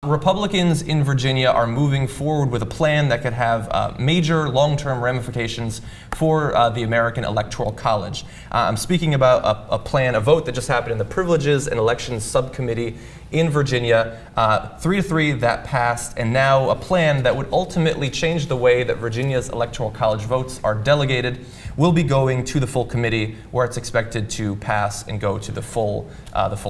Republicans in Virginia are moving forward with a plan that could have major long-term ramifications for the American Electoral College. I'm speaking about a vote that just happened in the Privileges and Elections Subcommittee in Virginia. 3-3, that passed, and now a plan that would ultimately change the way that Virginia's Electoral College votes are delegated will be going to the full committee, where it's expected to pass and go to the full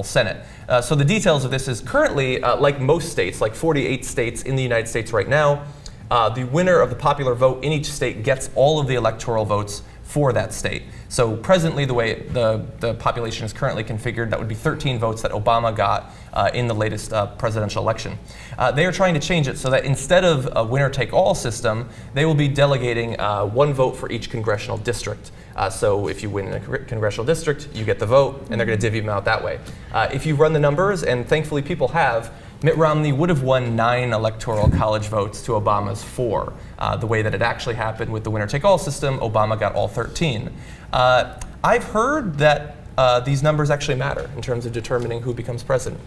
Senate. So the details of this is currently, like most states, like 48 states in the United States right now, the winner of the popular vote in each state gets all of the electoral votes for that state. So presently, the way the population is currently configured, that would be 13 votes that Obama got in the latest presidential election. They are trying to change it so that instead of a winner-take-all system, they will be delegating one vote for each congressional district. So if you win in a congressional district, you get the vote, and they're going to divvy them out that way. If you run the numbers, and thankfully people have, Mitt Romney would have won 9 electoral college votes to Obama's 4. The way that it actually happened with the winner-take-all system, Obama got all 13. I've heard that these numbers actually matter in terms of determining who becomes president.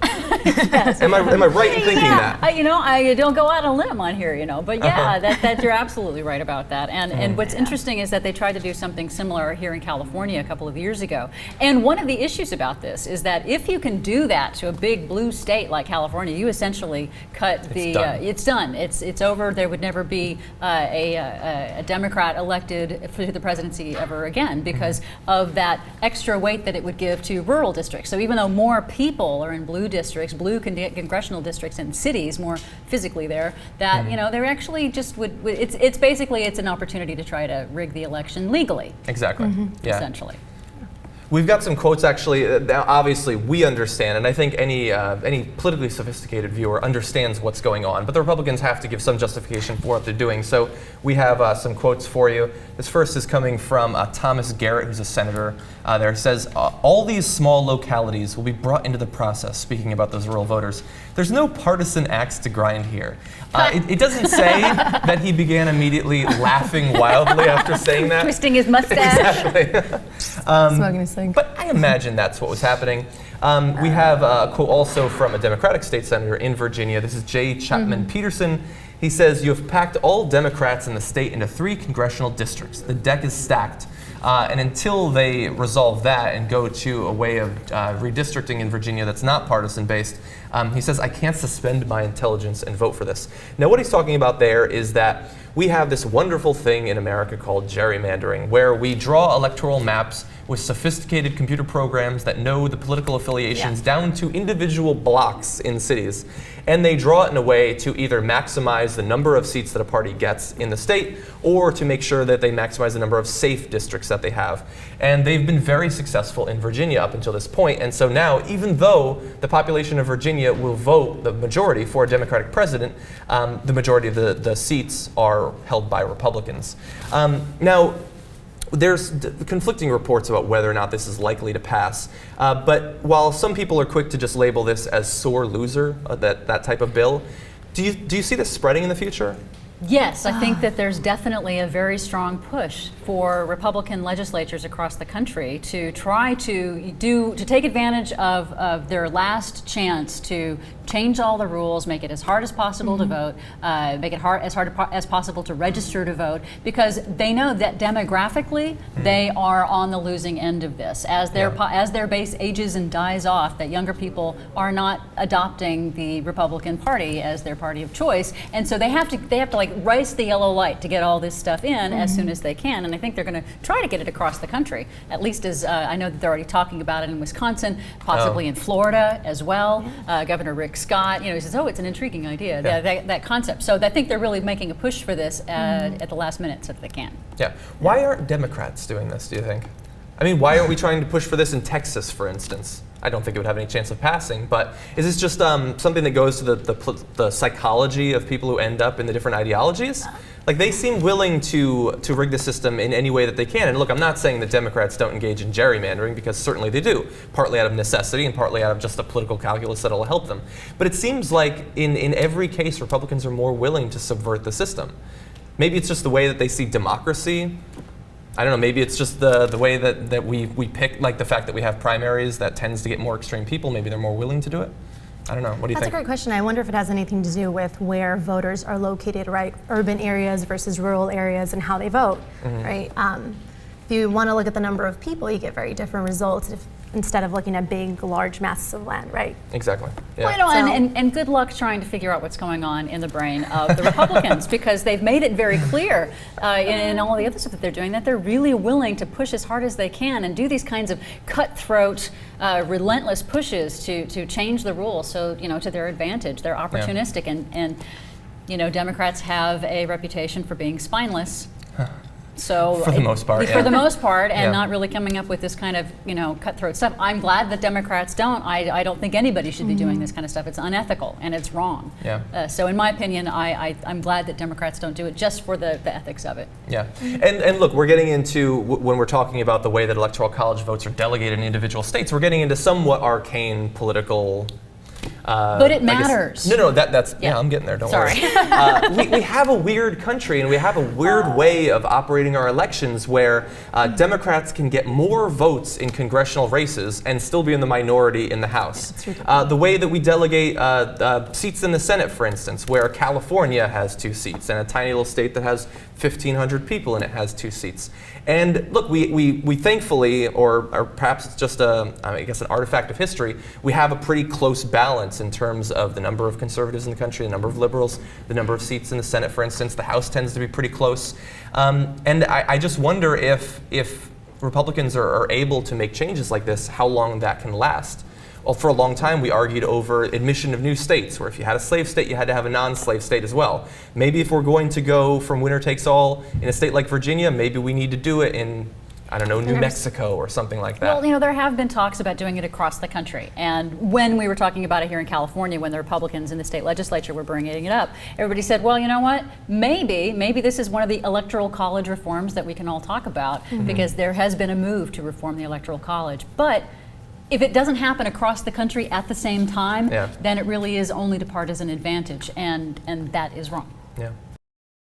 Yes. Am I right in thinking that? I don't go out on a limb on here, but yeah, that you're absolutely right about that. And what's interesting is that they tried to do something similar here in California a couple of years ago. And one of the issues about this is that if you can do that to a big blue state like California, you essentially cut it's done. It's over. There would never be a Democrat elected for the presidency ever again because of that extra weight that it would give to rural districts. So even though more people are in blue districts, blue congressional districts and cities more physically there, that they're actually just it's basically an opportunity to try to rig the election legally. Exactly. Yeah. Essentially. We've got some quotes actually. Now, obviously, we understand, and I think any politically sophisticated viewer understands what's going on. But the Republicans have to give some justification for what they're doing. So we have some quotes for you. This first is coming from Thomas Garrett, who's a senator. There it says, "All these small localities will be brought into the process." Speaking about those rural voters, there's no partisan axe to grind here. It doesn't say that he began immediately laughing wildly after saying that. Twisting his mustache. Exactly. Smoking his thing. But I imagine that's what was happening. We have a quote also from a Democratic state senator in Virginia. This is Jay Chapman Peterson. He says, "You have packed all Democrats in the state into 3 congressional districts. The deck is stacked. And until they resolve that and go to a way of redistricting in Virginia that's not partisan based," he says, "I can't suspend my intelligence and vote for this." Now, what he's talking about there is that we have this wonderful thing in America called gerrymandering, where we draw electoral maps with sophisticated computer programs that know the political affiliations down to individual blocks in cities. And they draw it in a way to either maximize the number of seats that a party gets in the state or to make sure that they maximize the number of safe districts that they have. And they've been very successful in Virginia up until this point. And so now, even though the population of Virginia will vote the majority for a Democratic president, the majority of the seats are held by Republicans. Now, there's conflicting reports about whether or not this is likely to pass. But while some people are quick to just label this as sore loser, that type of bill, do you see this spreading in the future? Yes, I think that there's definitely a very strong push for Republican legislatures across the country to try to take advantage of their last chance to change all the rules, make it as hard as possible to vote, make it as hard as possible to register to vote, because they know that demographically they are on the losing end of this. As their base ages and dies off, that younger people are not adopting the Republican Party as their party of choice, and so they have to like race the yellow light to get all this stuff in as soon as they can. And I think they're going to try to get it across the country, at least as I know that they're already talking about it in Wisconsin, possibly in Florida as well. Governor Rick Scott, he says, it's an intriguing idea, that concept. So I think they're really making a push for this at the last minute so that they can. Yeah. Why aren't Democrats doing this, do you think? I mean, why aren't we trying to push for this in Texas, for instance? I don't think it would have any chance of passing, but is this just something that goes to the psychology of people who end up in the different ideologies? Like, they seem willing to rig the system in any way that they can. And look, I'm not saying that Democrats don't engage in gerrymandering, because certainly they do, partly out of necessity and partly out of just a political calculus that'll help them. But it seems like in every case, Republicans are more willing to subvert the system. Maybe it's just the way that they see democracy. I don't know, maybe it's just the way that we pick, like the fact that we have primaries that tends to get more extreme people. Maybe they're more willing to do it. I don't know. What do you That's think? a great question. I wonder if it has anything to do with where voters are located, right? Urban areas versus rural areas and how they vote, right? If you want to look at the number of people, you get very different results instead of looking at big, large masses of land, right? Exactly. Yeah. Well, and good luck trying to figure out what's going on in the brain of the Republicans because they've made it very clear in all the other stuff that they're doing that they're really willing to push as hard as they can and do these kinds of cutthroat, relentless pushes to change the rules so, to their advantage. They're opportunistic and Democrats have a reputation for being spineless. So for the most part, for the most part, and not really coming up with this kind of cutthroat stuff. I'm glad that Democrats don't. I don't think anybody should be doing this kind of stuff. It's unethical and it's wrong. Yeah. So in my opinion, I'm glad that Democrats don't do it just for the ethics of it. Yeah. And look, we're getting into when we're talking about the way that Electoral College votes are delegated in individual states. We're getting into somewhat arcane political. But it matters. That's I'm getting there. Don't worry. We have a weird country and we have a weird way of operating our elections where Democrats can get more votes in congressional races and still be in the minority in the House. The way that we delegate seats in the Senate, for instance, where California has 2 seats and a tiny little state that has 1,500 people in it has 2 seats. And look, we thankfully, or perhaps it's just an artifact of history, we have a pretty close balance in terms of the number of conservatives in the country, the number of liberals, the number of seats in the Senate, for instance. The House tends to be pretty close. And I just wonder if Republicans are able to make changes like this, how long that can last. Well, for a long time, we argued over admission of new states, where if you had a slave state, you had to have a non-slave state as well. Maybe if we're going to go from winner takes all in a state like Virginia, maybe we need to do it in, New Mexico or something like that. Well, there have been talks about doing it across the country. And when we were talking about it here in California, when the Republicans in the state legislature were bringing it up, everybody said, well, you know what? Maybe this is one of the Electoral College reforms that we can all talk about, because there has been a move to reform the Electoral College. But if it doesn't happen across the country at the same time, then it really is only to partisan advantage, and that is wrong. Yeah.